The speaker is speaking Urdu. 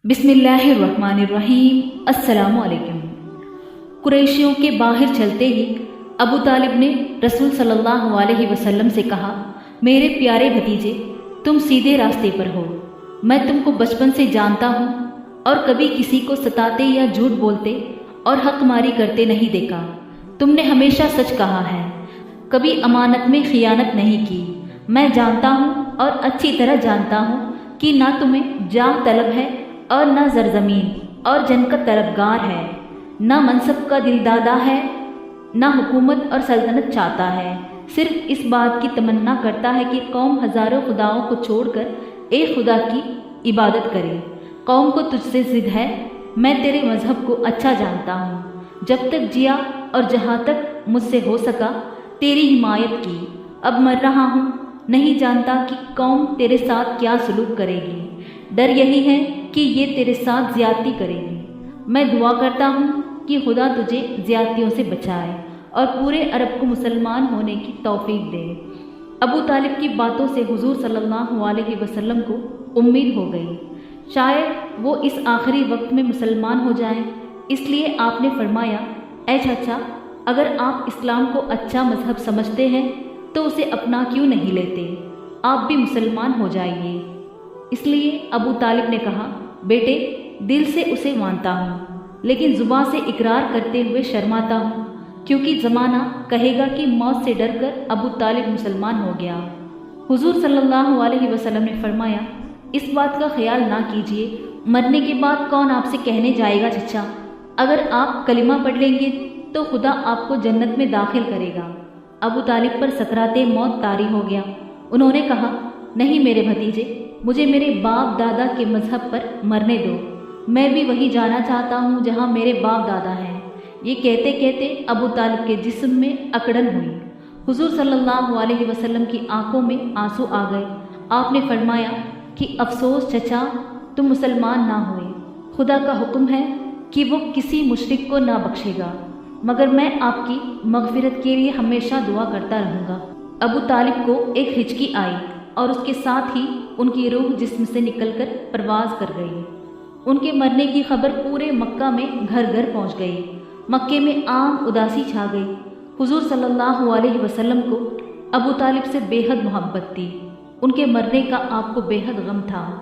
بسم اللہ الرحمن الرحیم۔ السلام علیکم۔ قریشیوں کے باہر چلتے ہی ابو طالب نے رسول صلی اللہ علیہ وسلم سے کہا، میرے پیارے بھتیجے، تم سیدھے راستے پر ہو۔ میں تم کو بچپن سے جانتا ہوں اور کبھی کسی کو ستاتے یا جھوٹ بولتے اور حق ماری کرتے نہیں دیکھا۔ تم نے ہمیشہ سچ کہا ہے، کبھی امانت میں خیانت نہیں کی۔ میں جانتا ہوں اور اچھی طرح جانتا ہوں کہ نہ تمہیں جاہ طلب ہے اور نہ زرزمین اور جن کا طلبگار ہے، نہ منصب کا دلدادہ ہے، نہ حکومت اور سلطنت چاہتا ہے۔ صرف اس بات کی تمنا کرتا ہے کہ قوم ہزاروں خداؤں کو چھوڑ کر ایک خدا کی عبادت کرے۔ قوم کو تجھ سے ضد ہے، میں تیرے مذہب کو اچھا جانتا ہوں۔ جب تک جیا اور جہاں تک مجھ سے ہو سکا تیری حمایت کی۔ اب مر رہا ہوں، نہیں جانتا کہ قوم تیرے ساتھ کیا سلوک کرے گی۔ ڈر یہی ہے کہ یہ تیرے ساتھ زیادتی کرے گی۔ میں دعا کرتا ہوں کہ خدا تجھے زیادتیوں سے بچائے اور پورے عرب کو مسلمان ہونے کی توفیق دے۔ ابو طالب کی باتوں سے حضور صلی اللہ علیہ وسلم کو امید ہو گئی، شاید وہ اس آخری وقت میں مسلمان ہو جائیں۔ اس لیے آپ نے فرمایا، اے چچا، اگر آپ اسلام کو اچھا مذہب سمجھتے ہیں تو اسے اپنا کیوں نہیں لیتے؟ آپ بھی مسلمان ہو جائیے۔ اس لیے ابو طالب نے کہا، بیٹے، دل سے اسے مانتا ہوں لیکن زباں سے اقرار کرتے ہوئے شرماتا ہوں، کیونکہ زمانہ کہے گا کہ موت سے ڈر کر ابو طالب مسلمان ہو گیا۔ حضور صلی اللہ علیہ وسلم نے فرمایا، اس بات کا خیال نہ کیجیے، مرنے کے بعد کون آپ سے کہنے جائے گا چچا؟ اگر آپ کلمہ پڑھ لیں گے تو خدا آپ کو جنت میں داخل کرے گا۔ ابو طالب پر سکرات موت طاری ہو گیا۔ انہوں نے کہا، نہیں میرے بھتیجے، مجھے میرے باپ دادا کے مذہب پر مرنے دو۔ میں بھی وہی جانا چاہتا ہوں جہاں میرے باپ دادا ہیں۔ یہ کہتے کہتے ابو طالب کے جسم میں اکڑن ہوئی۔ حضور صلی اللہ علیہ وسلم کی آنکھوں میں آنسو آ گئے۔ آپ نے فرمایا کہ افسوس چچا، تم مسلمان نہ ہوئے۔ خدا کا حکم ہے کہ وہ کسی مشرک کو نہ بخشے گا، مگر میں آپ کی مغفرت کے لیے ہمیشہ دعا کرتا رہوں گا۔ ابو طالب کو ایک ہچکی آئی اور اس کے ساتھ ہی ان کی روح جسم سے نکل کر پرواز کر گئی۔ ان کے مرنے کی خبر پورے مکہ میں گھر گھر پہنچ گئی۔ مکے میں عام اداسی چھا گئی۔ حضور صلی اللہ علیہ وسلم کو ابو طالب سے بے حد محبت تھی۔ ان کے مرنے کا آپ کو بے حد غم تھا۔